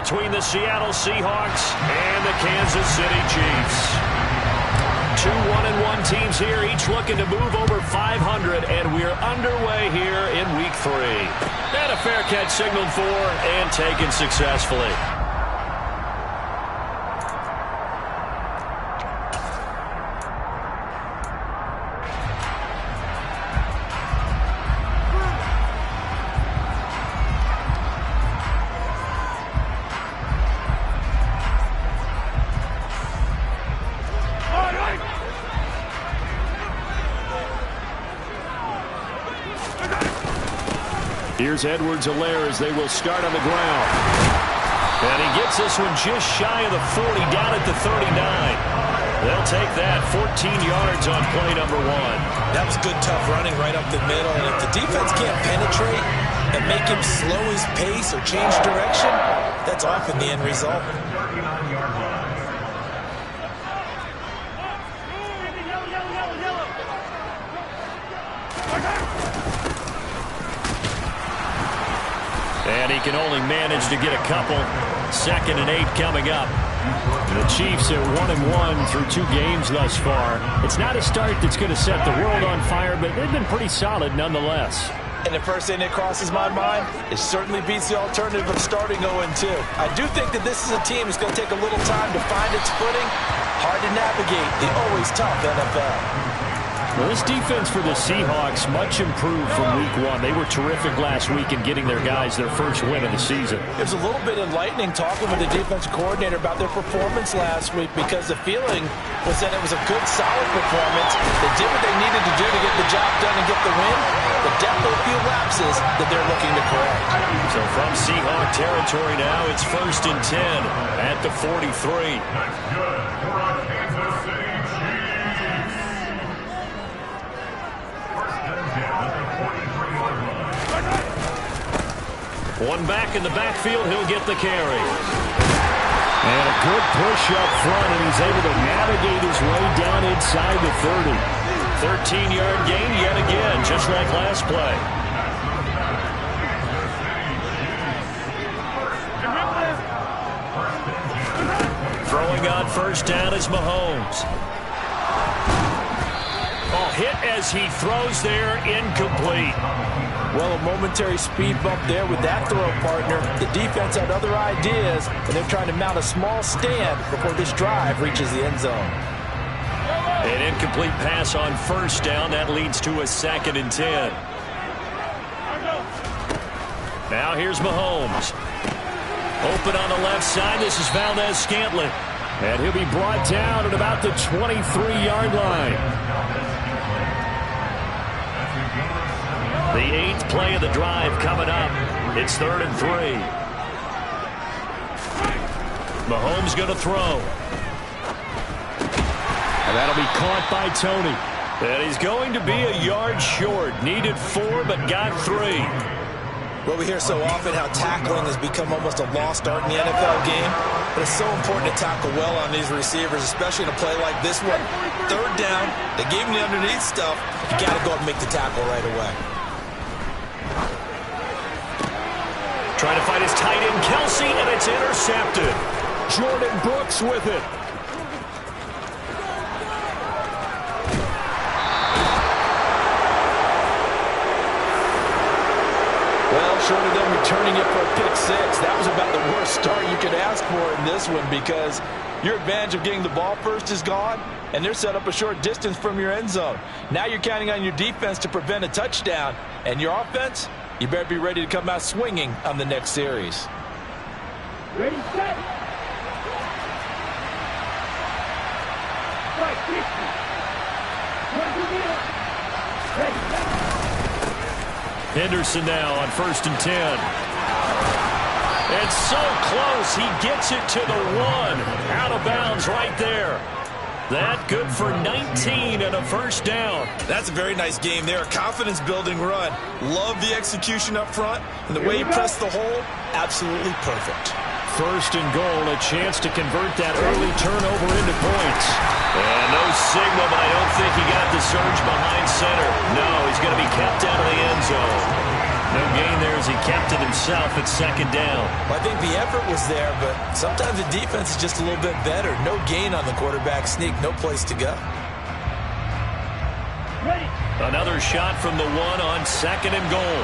between the Seattle Seahawks and the Kansas City Chiefs. Two 1-1 teams here, each looking to move over 500, and we're underway here in Week 3. And a fair catch signaled for and taken successfully. Here's Edwards-Helaire as they will start on the ground. And he gets this one just shy of the 40, down at the 39. They'll take that 14 yards on play number 1. That was good, tough running right up the middle. And if the defense can't penetrate and make him slow his pace or change direction, that's often the end result. And he can only manage to get a couple. 2nd and 8 coming up. The Chiefs are 1-1 through 2 games thus far. It's not a start that's going to set the world on fire, but they've been pretty solid nonetheless. And the first thing that crosses my mind, it certainly beats the alternative of starting 0-2. I do think that this is a team that's going to take a little time to find its footing. Hard to navigate the always tough NFL. Well, this defense for the Seahawks much improved from Week 1. They were terrific last week in getting their guys their first win of the season. It was a little bit enlightening talking with the defensive coordinator about their performance last week, because the feeling was that it was a good, solid performance. They did what they needed to do to get the job done and get the win, but definitely a few lapses that they're looking to correct. So from Seahawk territory now, it's 1st and 10 at the 43. One back in the backfield, he'll get the carry. And a good push up front, and he's able to navigate his way down inside the 30. 13-yard gain yet again, just like last play. Throwing on 1st down is Mahomes. Oh, hit as he throws there, incomplete. Well, a momentary speed bump there with that throw partner. The defense had other ideas, and they're trying to mount a small stand before this drive reaches the end zone. An incomplete pass on 1st down. That leads to a 2nd and 10. Now here's Mahomes. Open on the left side. This is Valdez-Scantling. And he'll be brought down at about the 23-yard line. The 8th play of the drive coming up. It's 3rd and 3. Mahomes going to throw. And that'll be caught by Tony. And he's going to be a yard short. Needed 4, but got 3. Well, we hear so often how tackling has become almost a lost art in the NFL game. But it's so important to tackle well on these receivers, especially in a play like this one. 3rd down, they gave him the underneath stuff. You got to go up and make the tackle right away. Trying to find his tight end, Kelsey, and it's intercepted. Jordan Brooks with it. Well, short of them returning it for a pick 6, that was about the worst start you could ask for in this one, because your advantage of getting the ball first is gone, and they're set up a short distance from your end zone. Now you're counting on your defense to prevent a touchdown, and your offense, you better be ready to come out swinging on the next series. Ready, set. Right, 50. Henderson now on 1st and 10. And so close, he gets it to the 1. Out of bounds right there. That good for 19 and a 1st down. That's a very nice game there. A confidence-building run. Love the execution up front. And the way he pressed the hole, absolutely perfect. 1st and goal, a chance to convert that early turnover into points. And no signal, but I don't think he got the surge behind center. No, he's going to be kept out of the end zone. No gain there as he kept it himself at second down. Well, I think the effort was there, but sometimes the defense is just a little bit better. No gain on the quarterback sneak, no place to go. Ready. Another shot from the one on second and goal.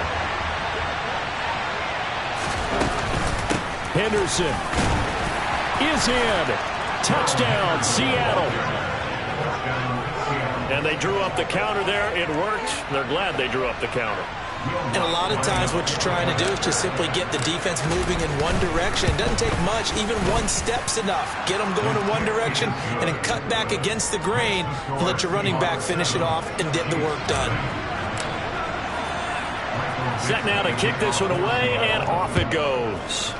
Henderson is in. Touchdown, Seattle. And they drew up the counter there. It worked. They're glad they drew up the counter. And a lot of times what you're trying to do is just simply get the defense moving in one direction. It doesn't take much. Even one step's enough. Get them going in one direction and then cut back against the grain and let your running back finish it off and get the work done. Set now to kick this one away, and off it goes.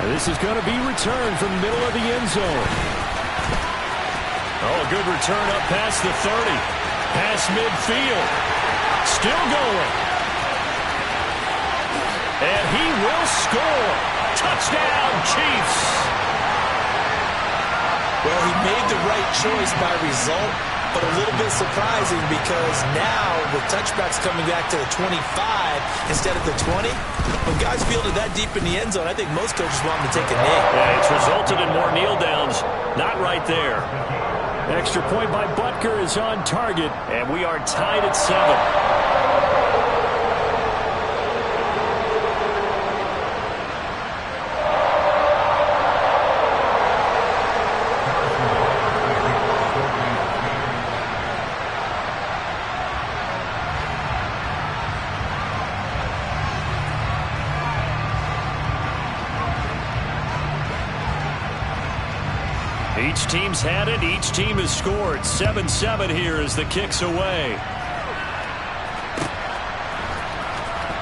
And this is going to be returned from the middle of the end zone. Oh, a good return up past the 30. Past midfield. Still going. And he will score. Touchdown, Chiefs. Well, he made the right choice by result, but a little bit surprising because now with touchbacks coming back to the 25 instead of the 20, when guys field it that deep in the end zone, I think most coaches want them to take a knee. Yeah, it's resulted in more kneel downs. Not right there. Extra point by Butker is on target, and we are tied at 7. Each team's had it. Each team has scored. 7-7 here as the kick's away.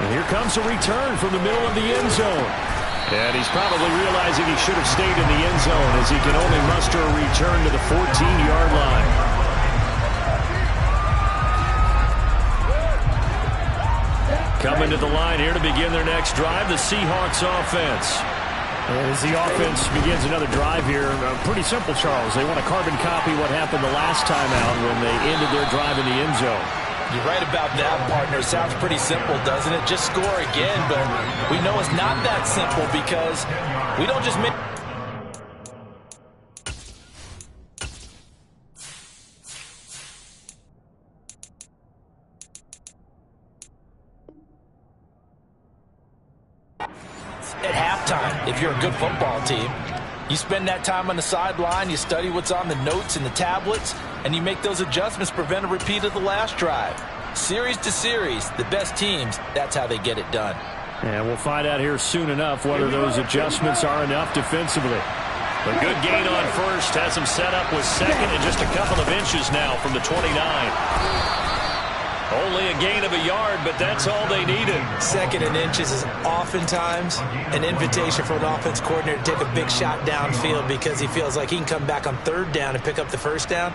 And here comes a return from the middle of the end zone. And he's probably realizing he should have stayed in the end zone as he can only muster a return to the 14-yard line. Coming to the line here to begin their next drive, the Seahawks offense. As the offense begins another drive here, pretty simple, Charles. They want to carbon copy what happened the last time out when they ended their drive in the end zone. You're right about that, partner. Sounds pretty simple, doesn't it? Just score again, but we know it's not that simple because we don't just make... At halftime, if you're a good football team, you spend that time on the sideline, you study what's on the notes and the tablets, and you make those adjustments, prevent a repeat of the last drive. Series to series, the best teams, that's how they get it done. And we'll find out here soon enough whether those adjustments are enough defensively. A good gain on first has him set up with second and just a couple of inches now from the 29. Only a gain of a yard, but that's all they needed. Second and inches is oftentimes an invitation for an offense coordinator to take a big shot downfield because he feels like he can come back on third down and pick up the first down.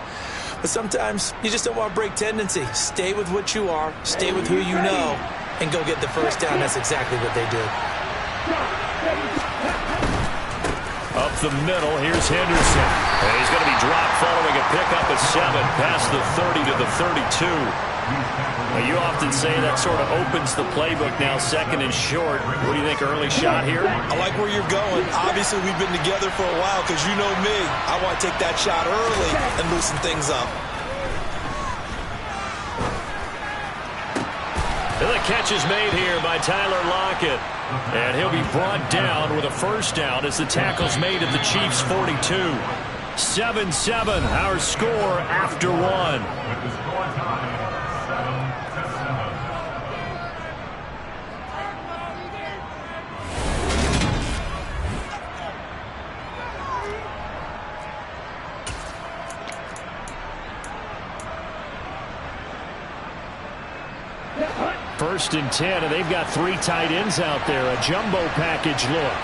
But sometimes you just don't want to break tendency. Stay with what you are, stay with who you know, and go get the first down. That's exactly what they did. Up the middle, here's Henderson. And he's going to be dropped following a pickup at 7, past the 30 to the 32. Now, you often say that sort of opens the playbook now, second and short. What do you think, early shot here? I like where you're going. Obviously, we've been together for a while because you know me. I want to take that shot early and loosen things up. And the catch is made here by Tyler Lockett. And he'll be brought down with a first down as the tackle's made at the Chiefs' 42. 7-7, our score after 1. First and 10, and they've got 3 tight ends out there. A jumbo package look.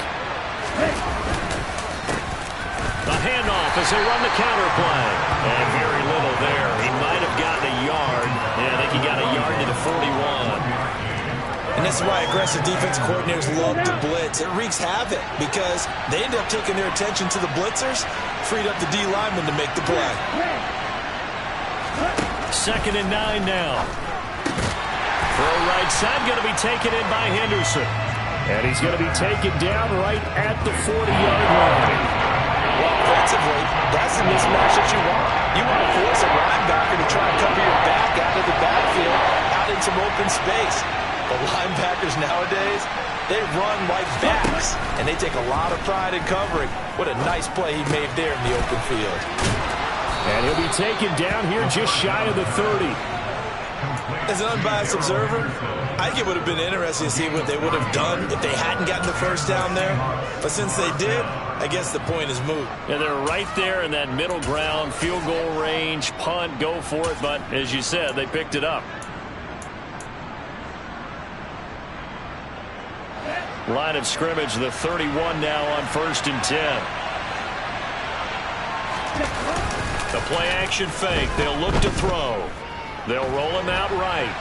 A handoff as they run the counter play. And very little there. He might have gotten a yard. Yeah, I think he got a yard to the 41. And this is why aggressive defense coordinators love to blitz. It wreaks havoc because they end up taking their attention to the blitzers, freed up the D lineman to make the play. 2nd and 9 now. Throw right side, going to be taken in by Henderson. And he's going to be taken down right at the 40-yard line. Well, offensively, that's the mismatch that you want. You want to force a linebacker to try and cover your back out of the backfield, out in some open space. The linebackers nowadays, they run like backs, and they take a lot of pride in covering. What a nice play he made there in the open field. And he'll be taken down here just shy of the 30. As an unbiased observer, I think it would have been interesting to see what they would have done if they hadn't gotten the first down there. But since they did, I guess the point is moot. And they're right there in that middle ground, field goal range, punt, go for it. But as you said, they picked it up. Line of scrimmage, the 31 now on 1st and 10. The play action fake. They'll look to throw. They'll roll him out right.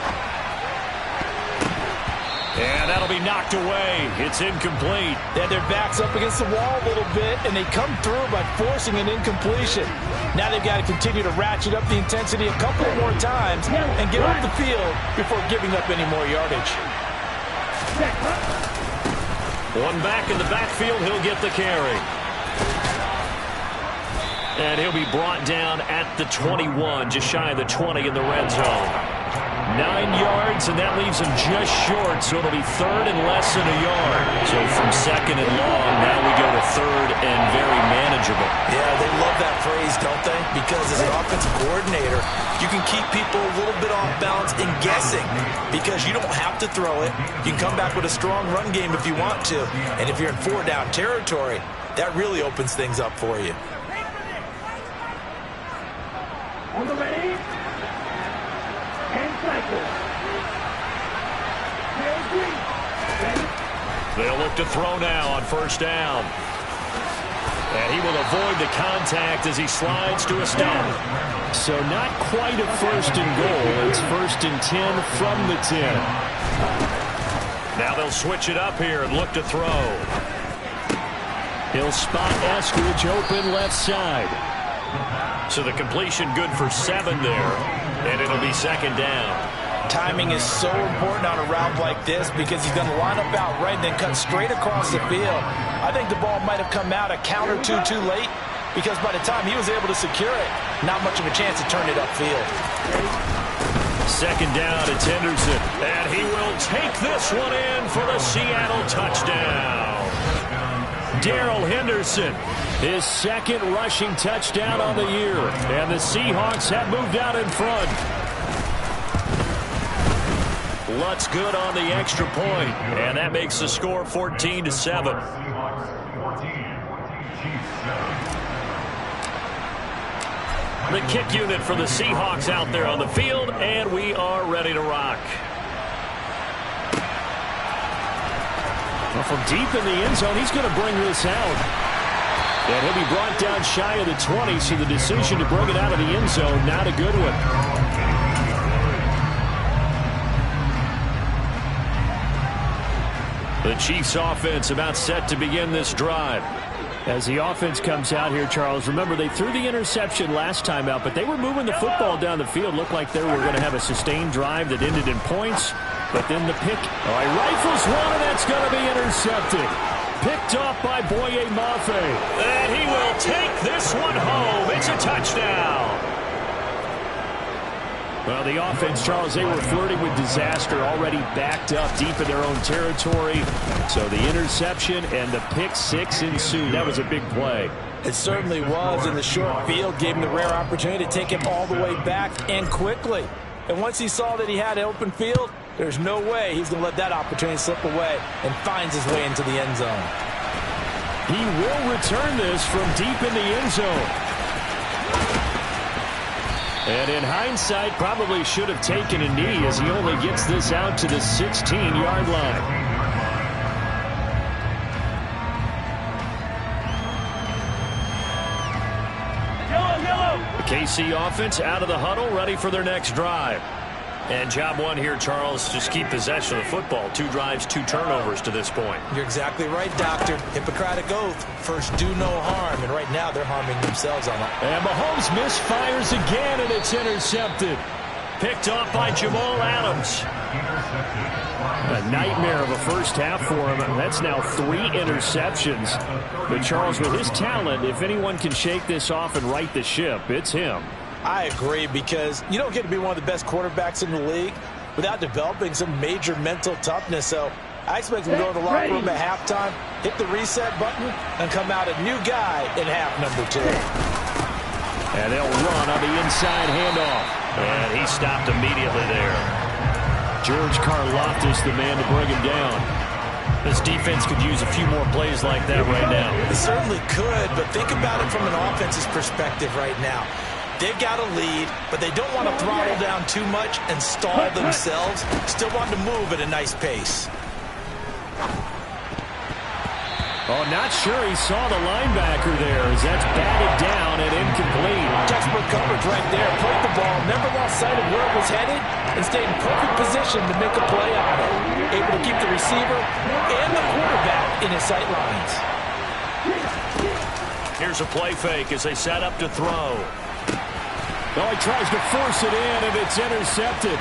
And that'll be knocked away. It's incomplete. They had their backs up against the wall a little bit, and they come through by forcing an incompletion. Now they've got to continue to ratchet up the intensity a couple more times and get off the field before giving up any more yardage. One back in the backfield. He'll get the carry. And he'll be brought down at the 21, just shy of the 20 in the red zone. 9 yards, and that leaves him just short, so it'll be 3rd and less than a yard. So from 2nd and long, now we go to 3rd and very manageable. Yeah, they love that phrase, don't they? Because as an offensive coordinator, you can keep people a little bit off balance and guessing because you don't have to throw it. You can come back with a strong run game if you want to. And if you're in 4-down territory, that really opens things up for you. On the ready. And cycle. They'll look to throw now on 1st down. And he will avoid the contact as he slides to a stop. So not quite a 1st and goal. It's 1st and 10 from the 10. Now they'll switch it up here and look to throw. He'll spot Eskridge open left side. So the completion good for 7 there, and it'll be 2nd down. Timing is so important on a route like this because he's going to line up out right and then cut straight across the field. I think the ball might have come out a count or two too late because by the time he was able to secure it, not much of a chance to turn it upfield. 2nd down, it's Henderson, and he will take this one in for the Seattle touchdown. Darrell Henderson, his 2nd rushing touchdown on the year, and the Seahawks have moved out in front. Lutz good on the extra point, and that makes the score 14-7. The kick unit for the Seahawks out there on the field, and we are ready to rock. Well, from deep in the end zone, he's going to bring this out. And he'll be brought down shy of the 20, so the decision to bring it out of the end zone, not a good one. The Chiefs offense about set to begin this drive. As the offense comes out here, Charles, remember they threw the interception last time out, but they were moving the football down the field. Looked like they were going to have a sustained drive that ended in points. But then the pick, all right, rifles one, and that's going to be intercepted. Picked off by Boye Mafe. And he will take this one home. It's a touchdown. Well, the offense, Charles, they were flirting with disaster, already backed up deep in their own territory. So the interception and the pick six ensued. That was a big play. It certainly was, and the short field gave him the rare opportunity to take him all the way back and quickly. And once he saw that he had an open field, there's no way he's going to let that opportunity slip away, and finds his way into the end zone. He will return this from deep in the end zone. And in hindsight, probably should have taken a knee as he only gets this out to the 16-yard line. The KC offense out of the huddle, ready for their next drive. And job one here, Charles, just keep possession of the football. 2 drives, 2 turnovers to this point. You're exactly right, Doctor. Hippocratic oath. First, do no harm. And right now, they're harming themselves on it. And Mahomes misfires again, and it's intercepted. Picked off by Jamal Adams. A nightmare of a first half for him. That's now 3 interceptions. But Charles, with his talent, if anyone can shake this off and right the ship, it's him. I agree, because you don't get to be one of the best quarterbacks in the league without developing some major mental toughness. So I expect him to go to the locker room at halftime, hit the reset button, and come out a new guy in half number 2. And they'll run on the inside handoff. And he stopped immediately there. George Karlaftis, the man to bring him down. This defense could use a few more plays like that right now. They certainly could, but think about it from an offense's perspective right now. They've got a lead, but they don't want to throttle down too much and stall themselves. Still want to move at a nice pace. Oh, not sure he saw the linebacker there as that's batted down and incomplete. Textbook coverage right there. Played the ball, never lost sight of where it was headed, and stayed in perfect position to make a play on it. Able to keep the receiver and the quarterback in his sight lines. Here's a play fake as they set up to throw. Well, he tries to force it in, and it's intercepted.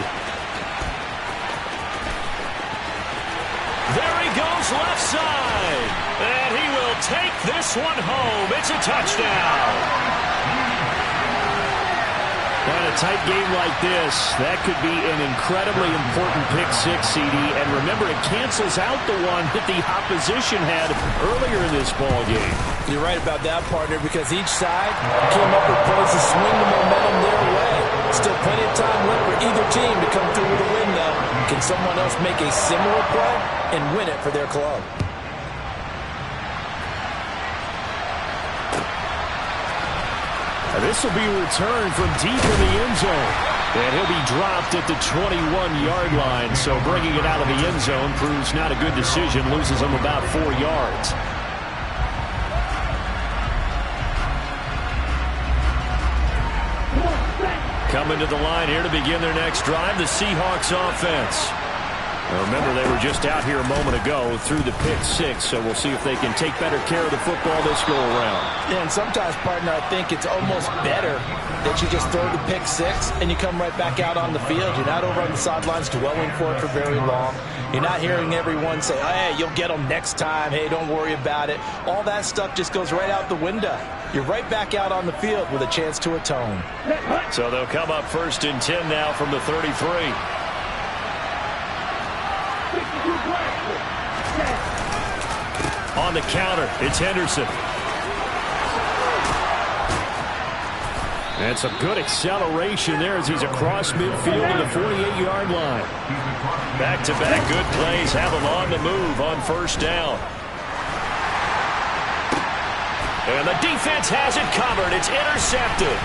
There he goes left side. And he will take this one home. It's a touchdown. In a tight game like this, that could be an incredibly important pick six, CD. And remember, it cancels out the one that the opposition had earlier in this ball game. You're right about that, partner, because each side came up with plays to swing the momentum their way. Still plenty of time left for either team to come through with a win, though. Can someone else make a similar play and win it for their club? This will be returned from deep in the end zone. And he'll be dropped at the 21-yard line. So bringing it out of the end zone proves not a good decision. Loses him about 4 yards. Coming to the line here to begin their next drive, the Seahawks offense. Now remember, they were just out here a moment ago through the pick six, so we'll see if they can take better care of the football this go-around. Yeah, and sometimes, partner, I think it's almost better that you just throw the pick six and you come right back out on the field. You're not over on the sidelines dwelling for it for very long. You're not hearing everyone say, oh, hey, you'll get them next time. Hey, don't worry about it. All that stuff just goes right out the window. You're right back out on the field with a chance to atone. So they'll come up 1st and 10 now from the 33. On the counter, it's Henderson. And some good acceleration there as he's across midfield to the 48-yard line. Back-to-back good plays have him on the move on 1st down. And the defense has it covered. It's intercepted.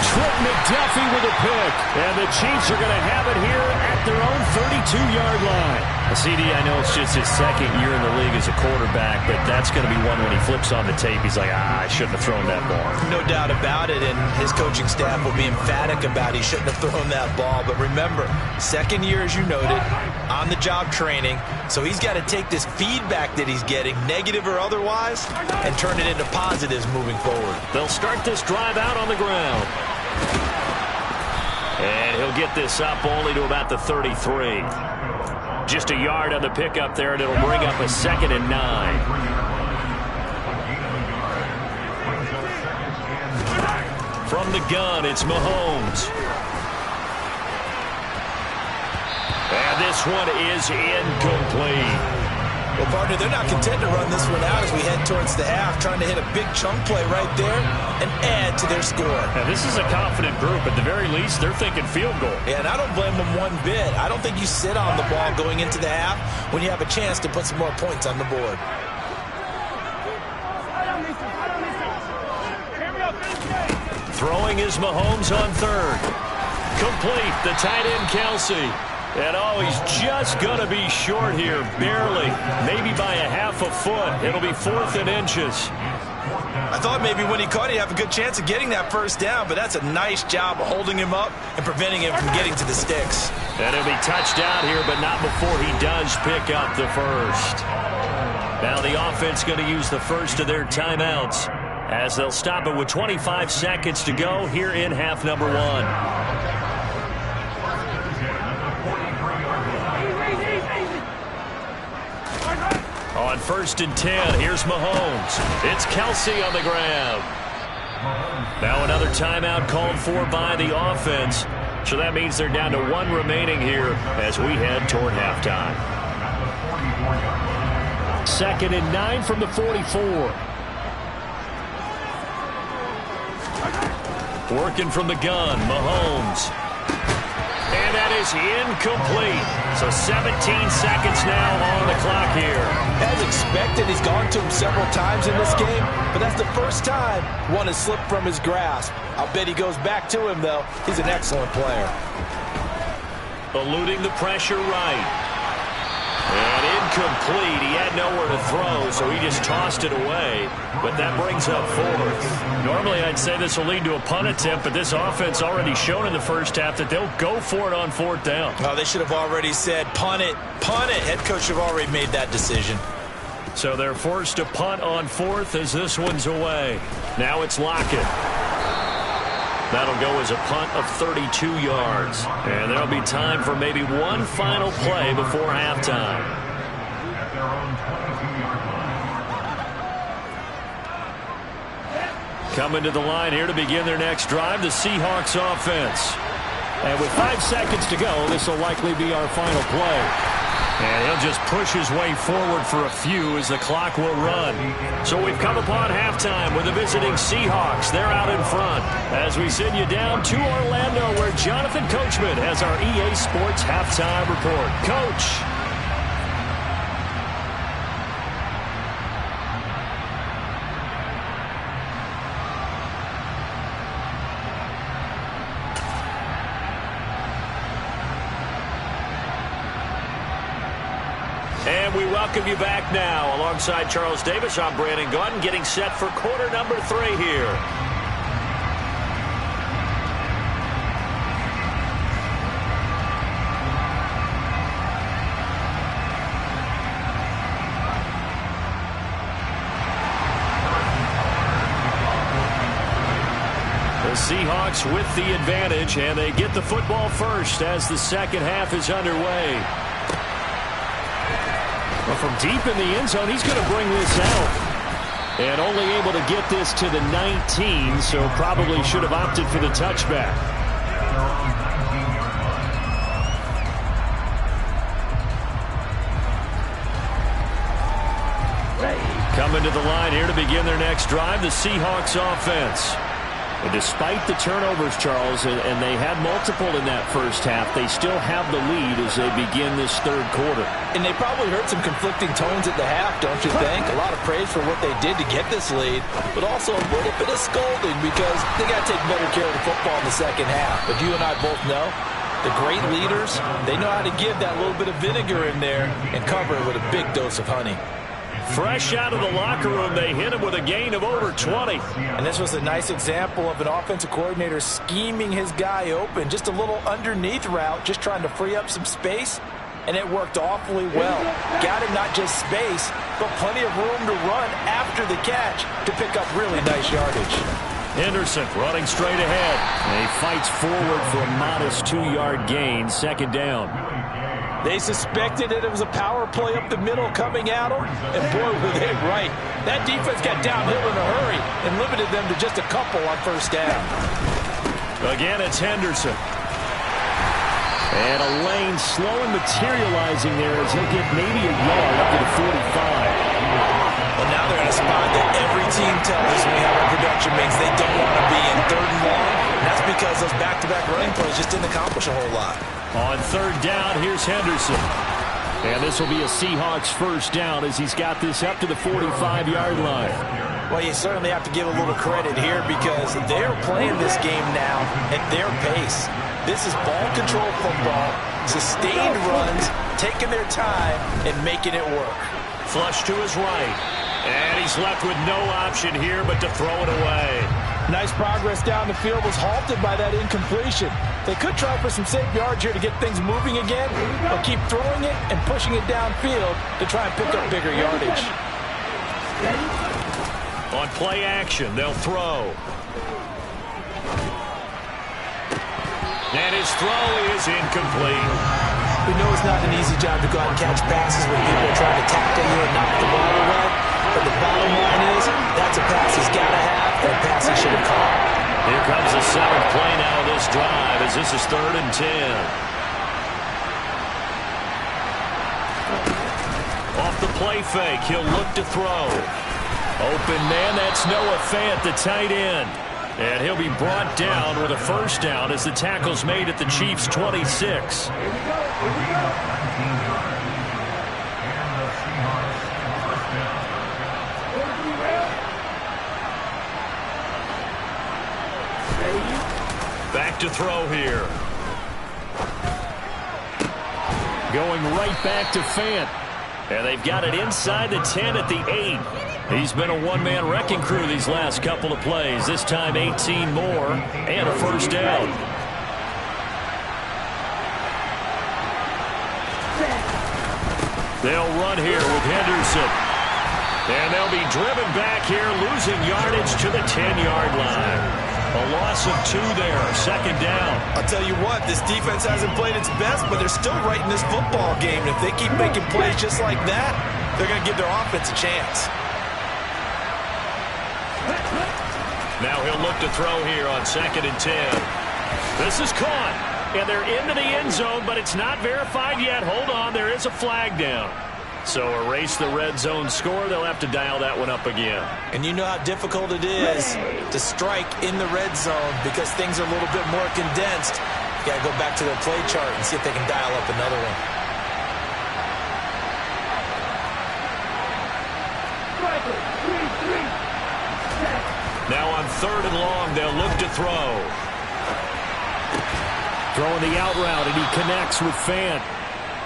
Trent McDuffie with a pick. And the Chiefs are going to have it here at their own 32-yard line. CD, I know it's just his 2nd year in the league as a quarterback, but that's going to be one when he flips on the tape. He's like, I shouldn't have thrown that ball. No doubt about it, and his coaching staff will be emphatic about he shouldn't have thrown that ball. But remember, 2nd year, as you noted, on-the-job training, so he's got to take this feedback that he's getting, negative or otherwise, and turn it into positives moving forward. They'll start this drive out on the ground. And he'll get this up only to about the 33. Just a yard on the pickup there, and it'll bring up a 2nd and 9. From the gun, it's Mahomes. And this one is incomplete. Well, partner, they're not content to run this one out as we head towards the half, trying to hit a big chunk play right there and add to their score. Now, this is a confident group. At the very least, they're thinking field goal. Yeah, and I don't blame them one bit. I don't think you sit on the ball going into the half when you have a chance to put some more points on the board. Throwing is Mahomes on 3rd. Complete, the tight end Kelsey. And oh, he's just going to be short here, barely. Maybe by a half a foot. It'll be 4th and inches. I thought maybe when he caught it, he'd have a good chance of getting that 1st down, but that's a nice job of holding him up and preventing him from getting to the sticks. And he'll be touched out here, but not before he does pick up the 1st. Now the offense going to use the 1st of their timeouts as they'll stop it with 25 seconds to go here in half number 1. On 1st and 10, here's Mahomes. It's Kelsey on the grab. Now another timeout called for by the offense. So that means they're down to 1 remaining here as we head toward halftime. 2nd and 9 from the 44. Working from the gun, Mahomes. And that is incomplete. So 17 seconds now on the clock here. As expected, he's gone to him several times in this game, but that's the first time one has slipped from his grasp. I'll bet he goes back to him, though. He's an excellent player. Eluding the pressure right. And incomplete. He had nowhere to throw, so he just tossed it away. But that brings up 4th. Normally, I'd say this will lead to a punt attempt, but this offense already shown in the first half that they'll go for it on 4th down. Oh, they should have already said, punt it, punt it. Head coach should have already made that decision. So they're forced to punt on 4th as this one's away. Now it's Lockett. That'll go as a punt of 32 yards. And there'll be time for maybe one final play before halftime. Coming to the line here to begin their next drive, the Seahawks offense. And with 5 seconds to go, this will likely be our final play. And he'll just push his way forward for a few as the clock will run. So we've come upon halftime with the visiting Seahawks. They're out in front as we send you down to Orlando where Jonathan Coachman has our EA Sports halftime report. Coach. And we welcome you back now. Alongside Charles Davis, I'm Brandon Gaudin, getting set for quarter number 3 here. The Seahawks with the advantage, and they get the football first as the second half is underway. Well, from deep in the end zone, he's going to bring this out. And only able to get this to the 19, so probably should have opted for the touchback. Coming to the line here to begin their next drive, the Seahawks offense. And despite the turnovers, Charles, and they had multiple in that first half, they still have the lead as they begin this third quarter. And they probably heard some conflicting tones at the half, don't you think? A lot of praise for what they did to get this lead, but also a little bit of scolding because they got to take better care of the football in the second half. But you and I both know the great leaders, they know how to give that little bit of vinegar in there and cover it with a big dose of honey. Fresh out of the locker room, they hit him with a gain of over 20. And this was a nice example of an offensive coordinator scheming his guy open. Just a little underneath route, just trying to free up some space, and it worked awfully well. Got him not just space, but plenty of room to run after the catch to pick up really nice yardage. Henderson running straight ahead. And he fights forward for a modest 2-yard gain, second down. They suspected that it was a power play up the middle coming at them, and boy, were they right. That defense got downhill in a hurry and limited them to just a couple on first down. Again, it's Henderson. And a lane slow and materializing there as he'll get maybe a yard up to the 45. Well, now they're in a spot that every team tells us when we have our production means they don't want to be in 3rd and long. And that's because those back-to-back running plays just didn't accomplish a whole lot. On 3rd down, here's Henderson. And this will be a Seahawks first down as he's got this up to the 45-yard line. Well, you certainly have to give a little credit here because they're playing this game now at their pace. This is ball control football, sustained runs, taking their time, and making it work. Flush to his right. And he's left with no option here but to throw it away. Nice progress down the field was halted by that incompletion. They could try for some safe yards here to get things moving again, but keep throwing it and pushing it downfield to try and pick up bigger yardage. On play action, they'll throw. And his throw is incomplete. We know it's not an easy job to go out and catch passes when people are trying to tackle you and knock the ball pass he should have caught. Here comes the 7th play now of this drive as this is 3rd and 10. Off the play fake, he'll look to throw. Open man, that's Noah Fant, the tight end. And he'll be brought down with a first down as the tackle's made at the Chiefs' 26. Back to throw here. Going right back to Fant. And they've got it inside the 10 at the 8. He's been a one-man wrecking crew these last couple of plays. This time 18 more and a first down. They'll run here with Henderson. And they'll be driven back here, losing yardage to the 10-yard line. A loss of 2 there, 2nd down. I'll tell you what, this defense hasn't played its best, but they're still right in this football game. And if they keep making plays just like that, they're going to give their offense a chance. Now he'll look to throw here on 2nd and 10. This is caught, and they're into the end zone, but it's not verified yet. Hold on, there is a flag down. So erase the red zone score. They'll have to dial that one up again. And you know how difficult it is to strike in the red zone because things are a little bit more condensed. You got to go back to their play chart and see if they can dial up another one. Now on 3rd and long, they'll look to throw. Throwing the out route, and he connects with Fant.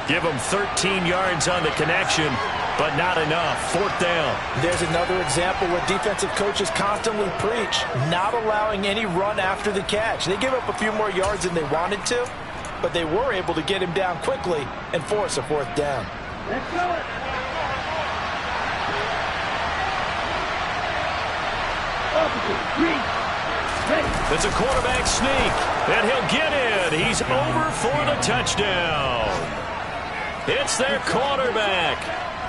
Give him 13 yards on the connection, but not enough. 4th down. There's another example where defensive coaches constantly preach, not allowing any run after the catch. They give up a few more yards than they wanted to, but they were able to get him down quickly and force a 4th down. Let's go. It's a quarterback sneak, and he'll get in. He's over for the touchdown. It's their quarterback.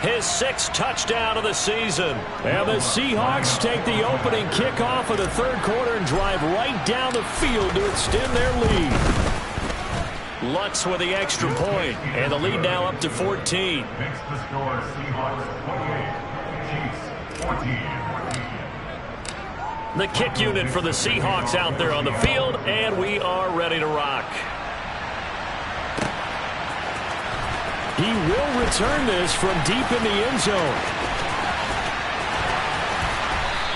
His 6th touchdown of the season. And the Seahawks take the opening kickoff of the 3rd quarter and drive right down the field to extend their lead. Lutz with the extra point, and the lead now up to 14. Makes the score Seahawks 28, Chiefs 14. The kick unit for the Seahawks out there on the field, and we are ready to rock. He will return this from deep in the end zone.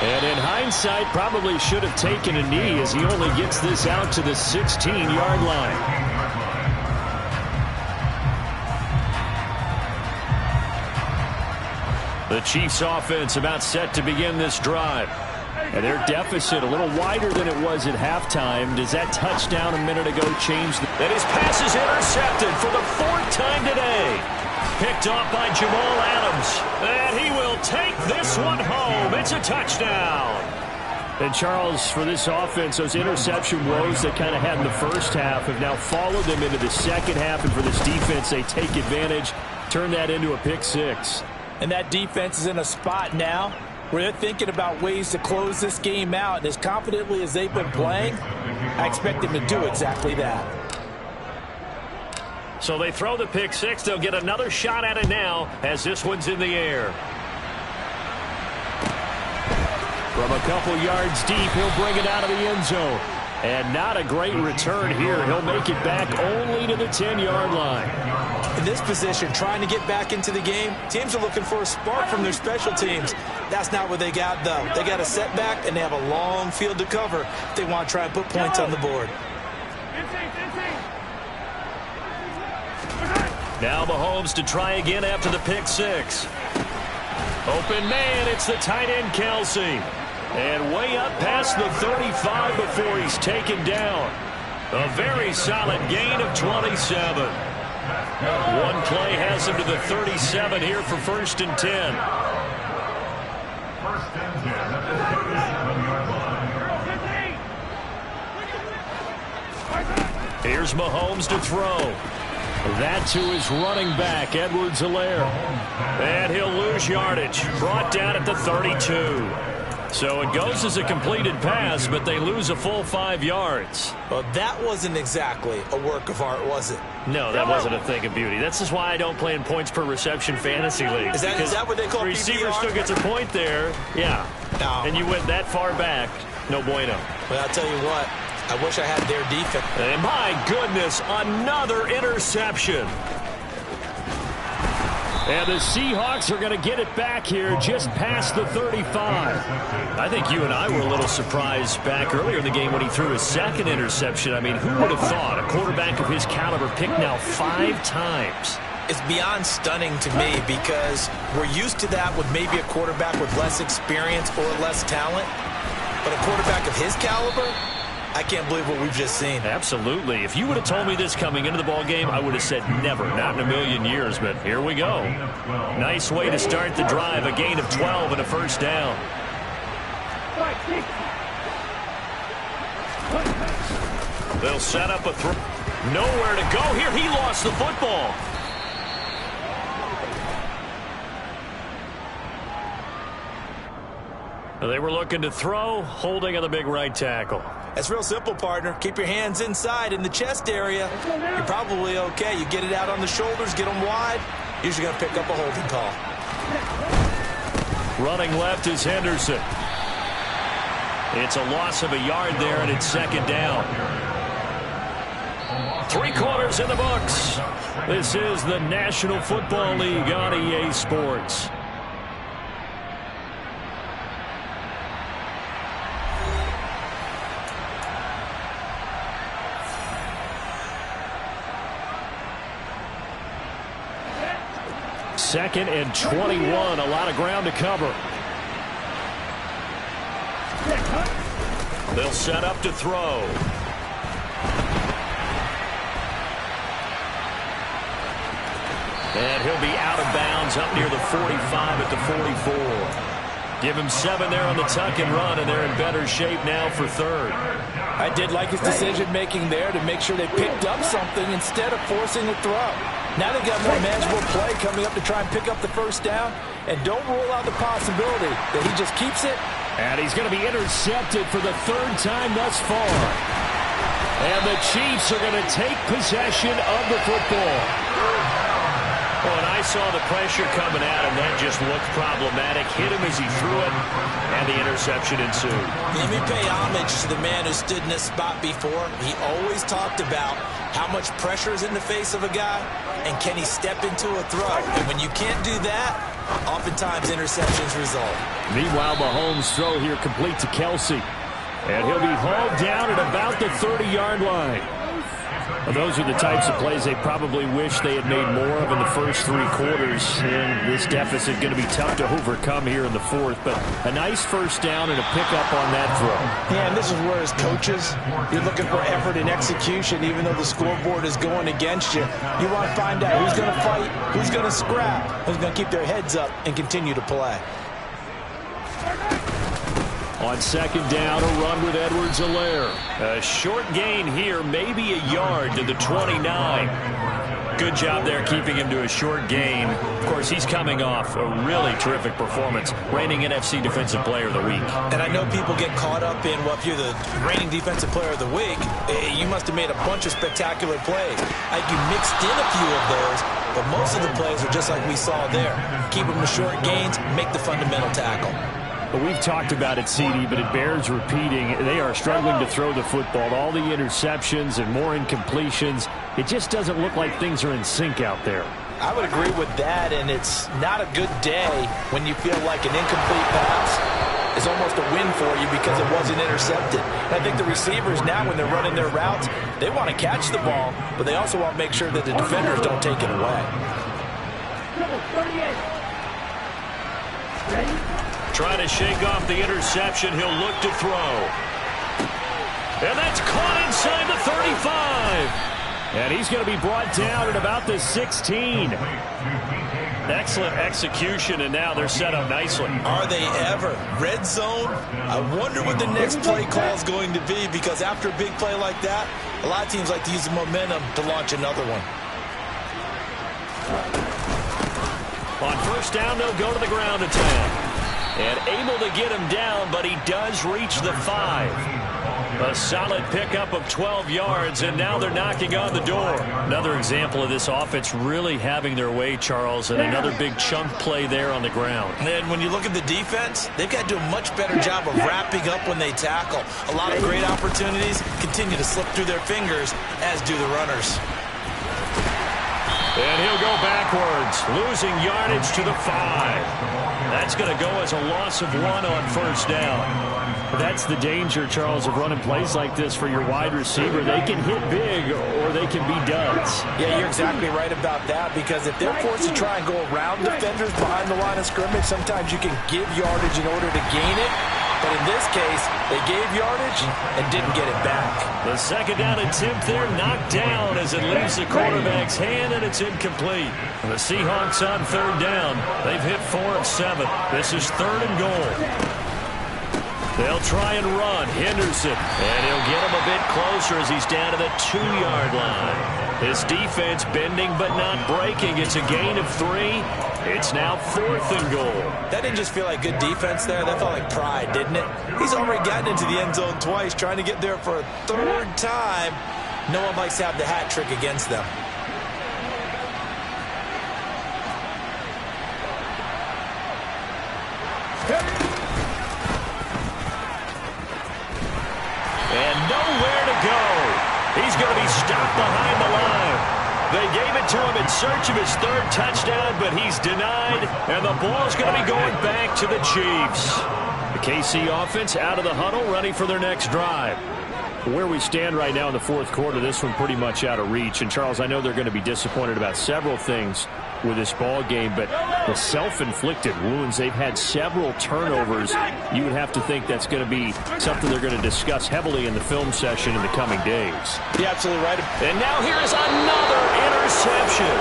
And in hindsight, probably should have taken a knee as he only gets this out to the 16-yard line. The Chiefs offense about set to begin this drive. And their deficit a little wider than it was at halftime. Does that touchdown a minute ago change? And his pass is intercepted for the 4th time today. Picked off by Jamal Adams. And he will take this one home. It's a touchdown. And Charles, for this offense, those interception woes they kind of had in the first half have now followed them into the second half. And for this defense, they take advantage, turn that into a pick 6. And that defense is in a spot now where they're thinking about ways to close this game out. And as confidently as they've been playing, I expect them to do exactly that. So they throw the pick 6. They'll get another shot at it now as this one's in the air. From a couple yards deep, he'll bring it out of the end zone. And not a great return here. He'll make it back only to the 10-yard line. In this position, trying to get back into the game, teams are looking for a spark from their special teams. That's not what they got, though. They got a setback, and they have a long field to cover if they want to try and put points on the board. Now Mahomes to try again after the pick 6. Open man, it's the tight end Kelsey. And way up past the 35 before he's taken down. A very solid gain of 27. One play has him to the 37 here for 1st and 10. 1st and 10 at the 37-yard line. Here's Mahomes to throw. That to his running back, Edwards-Helaire. And he'll lose yardage. Brought down at the 32. So it goes as a completed pass, but they lose a full 5 yards. Well, that wasn't exactly a work of art, was it? No, that wasn't a thing of beauty. That's just why I don't play in points per reception fantasy leagues. Is that what they call the receiver PPR? still gets a point there. Yeah. No. And you went that far back. No bueno. Well, I'll tell you what. I wish I had their defense. And my goodness, another interception. And the Seahawks are going to get it back here just past the 35. I think you and I were a little surprised back earlier in the game when he threw his second interception. I mean, who would have thought a quarterback of his caliber picked now 5 times? It's beyond stunning to me because we're used to that with maybe a quarterback with less experience or less talent. But a quarterback of his caliber, I can't believe what we've just seen. Absolutely. If you would have told me this coming into the ball game, I would have said never, not in a million years. But here we go. Nice way to start the drive. A gain of 12 and a first down. They'll set up a throw. Nowhere to go here. He lost the football. They were looking to throw, holding on the big right tackle. That's real simple, partner. Keep your hands inside in the chest area. You're probably okay. You get it out on the shoulders, get them wide. Usually going to pick up a holding call. Running left is Henderson. It's a loss of a yard there, and it's second down. 3 quarters in the books. This is the National Football League on EA Sports. Second and 21. A lot of ground to cover. They'll set up to throw. And he'll be out of bounds up near the 45 at the 44. Give him 7 there on the tuck and run, and they're in better shape now for third. I did like his decision-making there to make sure they picked up something instead of forcing a throw. Now they've got more manageable play coming up to try and pick up the first down. And don't rule out the possibility that he just keeps it. And he's going to be intercepted for the 3rd time thus far. And the Chiefs are going to take possession of the football. Well, and I saw the pressure coming at him. That just looked problematic. Hit him as he threw it, and the interception ensued. Let me pay homage to the man who stood in this spot before. He always talked about how much pressure is in the face of a guy, and can he step into a throw. And when you can't do that, oftentimes interceptions result. Meanwhile, Mahomes' throw here complete to Kelsey. And he'll be hauled down at about the 30-yard line. Well, those are the types of plays they probably wish they had made more of in the first 3 quarters. And this deficit going to be tough to overcome here in the 4th. But a nice first down and a pickup on that throw. Yeah, and this is where as coaches, you're looking for effort and execution, even though the scoreboard is going against you. You want to find out who's going to fight, who's going to scrap, who's going to keep their heads up and continue to play. On second down, a run with Edwards-Helaire. A short gain here, maybe a yard to the 29. Good job there keeping him to a short gain. Of course, he's coming off a really terrific performance, reigning NFC Defensive Player of the Week. And I know people get caught up in, well, if you're the reigning Defensive Player of the Week, you must have made a bunch of spectacular plays. Like you mixed in a few of those, but most of the plays are just like we saw there. Keep them to short gains, make the fundamental tackle. But we've talked about it, CD, but it bears repeating. They are struggling to throw the football. All the interceptions and more incompletions. It just doesn't look like things are in sync out there. I would agree with that, and it's not a good day when you feel like an incomplete pass is almost a win for you because it wasn't intercepted. And I think the receivers now, when they're running their routes, they want to catch the ball, but they also want to make sure that the defenders don't take it away. Trying to shake off the interception. He'll look to throw. And that's caught inside the 35. And he's going to be brought down at about the 16. Excellent execution, and now they're set up nicely. Are they ever? Red zone? I wonder what the next play call is going to be, because after a big play like that, a lot of teams like to use the momentum to launch another one. On first down, they'll go to the ground attack. And able to get him down, but he does reach the 5. A solid pickup of 12 yards, and now they're knocking on the door. Another example of this offense really having their way, Charles, and another big chunk play there on the ground. And when you look at the defense, they've got to do a much better job of wrapping up when they tackle. A lot of great opportunities continue to slip through their fingers, as do the runners. And he'll go backwards, losing yardage to the 5. That's going to go as a loss of 1 on first down. That's the danger, Charles, of running plays like this for your wide receiver. They can hit big or they can be duds. Yeah, you're exactly right about that, because if they're forced to try and go around defenders behind the line of scrimmage, sometimes you can give yardage in order to gain it. But in this case, they gave yardage and didn't get it back. The second down attempt there knocked down as it leaves the quarterback's hand, and it's incomplete. The Seahawks on third down. They've hit 4 of 7. This is 3rd and goal. They'll try and run. Henderson. And he'll get him a bit closer as he's down to the 2-yard line. His defense bending but not breaking. It's a gain of 3. It's now 4th and goal. That didn't just feel like good defense there. That felt like pride, didn't it? He's already gotten into the end zone twice, trying to get there for a 3rd time. No one likes to have the hat trick against them. And nowhere to go. He's going to be stopped behind the line. They gave it to him in search of his 3rd touchdown, but he's denied, and the ball's going to be going back to the Chiefs. The KC offense out of the huddle, ready for their next drive. Where we stand right now in the 4th quarter, this one pretty much out of reach. And, Charles, I know they're going to be disappointed about several things with this ball game, but the self-inflicted wounds, they've had several turnovers. You would have to think that's going to be something they're going to discuss heavily in the film session in the coming days. You're absolutely right. And now here is another interception.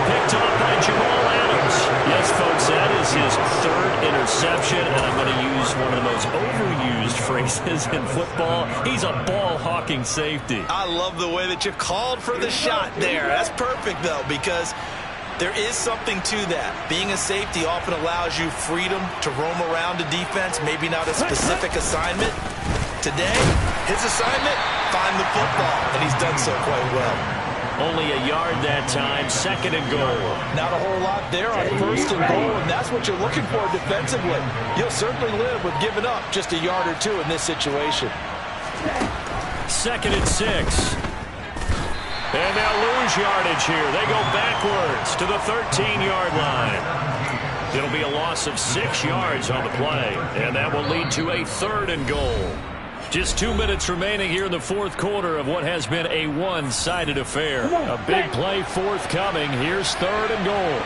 Picked off by Jamal Adams. Yes, folks, that is his 3rd interception, and I'm going to use one of the most overused phrases in football. He's a ball-hawking safety. I love the way that you called for the shot there. That's perfect, though, because there is something to that. Being a safety often allows you freedom to roam around a defense, maybe not a specific assignment. Today, his assignment, find the football, and he's done so quite well. Only a yard that time, 2nd and goal. Not a whole lot there on 1st and goal, and that's what you're looking for defensively. You'll certainly live with giving up just a yard or 2 in this situation. 2nd and 6. And they'll lose yardage here. They go backwards to the 13-yard line. It'll be a loss of 6 yards on the play, and that will lead to a 3rd and goal. Just 2 minutes remaining here in the 4th quarter of what has been a one-sided affair. A big play forthcoming. Here's 3rd and goal.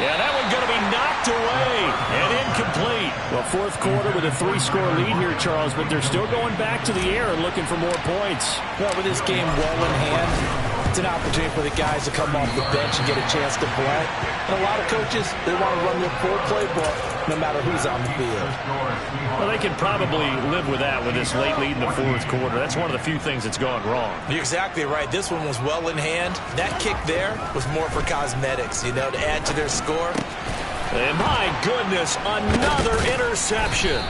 Yeah, that one's going to be knocked away and incomplete. Well, 4th quarter with a 3-score lead here, Charles, but they're still going back to the air and looking for more points. Well, with this game well in hand, it's an opportunity for the guys to come off the bench and get a chance to play. And a lot of coaches, they want to run their full playbook no matter who's on the field. Well, they can probably live with that with this late lead in the 4th quarter. That's one of the few things that's gone wrong. You're exactly right. This one was well in hand. That kick there was more for cosmetics, you know, to add to their score. And my goodness, another interception.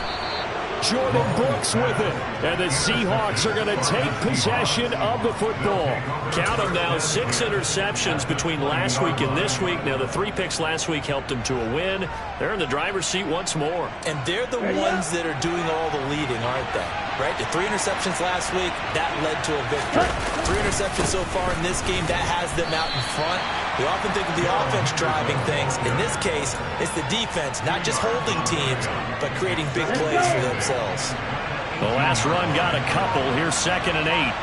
Jordan Brooks with it. And the Seahawks are going to take possession of the football. Count them now, 6 interceptions between last week and this week. Now, the 3 picks last week helped them to a win. They're in the driver's seat once more. And they're the ones that are doing all the leading, aren't they? Right? The 3 interceptions last week, that led to a victory. 3 interceptions so far in this game, that has them out in front. We often think of the offense driving things. In this case, it's the defense, not just holding teams, but creating big plays for themselves. The last run got a couple. Here's 2nd and 8.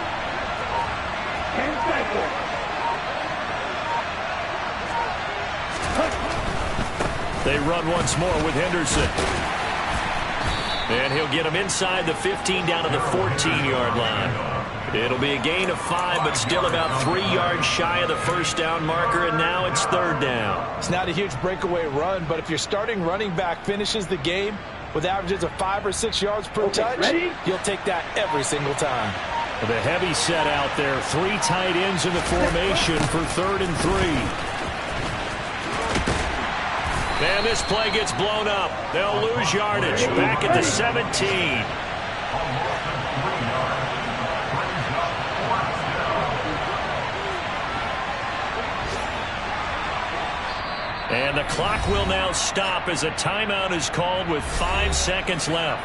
They run once more with Henderson. And he'll get him inside the 15 down to the 14-yard line. It'll be a gain of 5, but still about 3 yards shy of the first down marker, and now it's 3rd down. It's not a huge breakaway run, but if your starting running back finishes the game with averages of 5 or 6 yards per touch, you'll take that every single time. The heavy set out there. 3 tight ends in the formation for 3rd and 3. And this play gets blown up. They'll lose yardage. Back at the 17. And the clock will now stop as a timeout is called with 5 seconds left.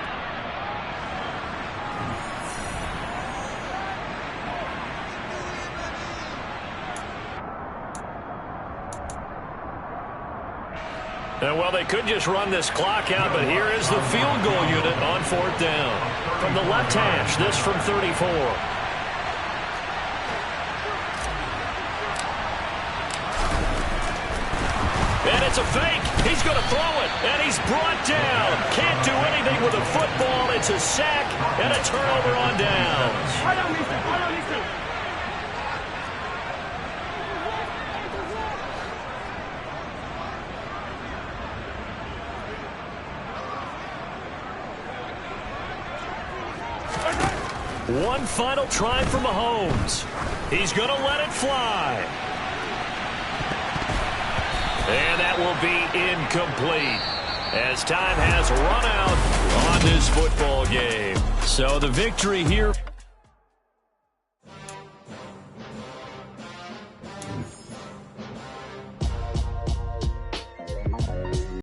And well, they could just run this clock out, but here is the field goal unit on 4th down. From the left hash, this from 34. And it's a fake. He's going to throw it, and he's brought down. Can't do anything with a football. It's a sack and a turnover on downs. One final try for Mahomes. He's going to let it fly. And that will be incomplete as time has run out on this football game. So the victory here.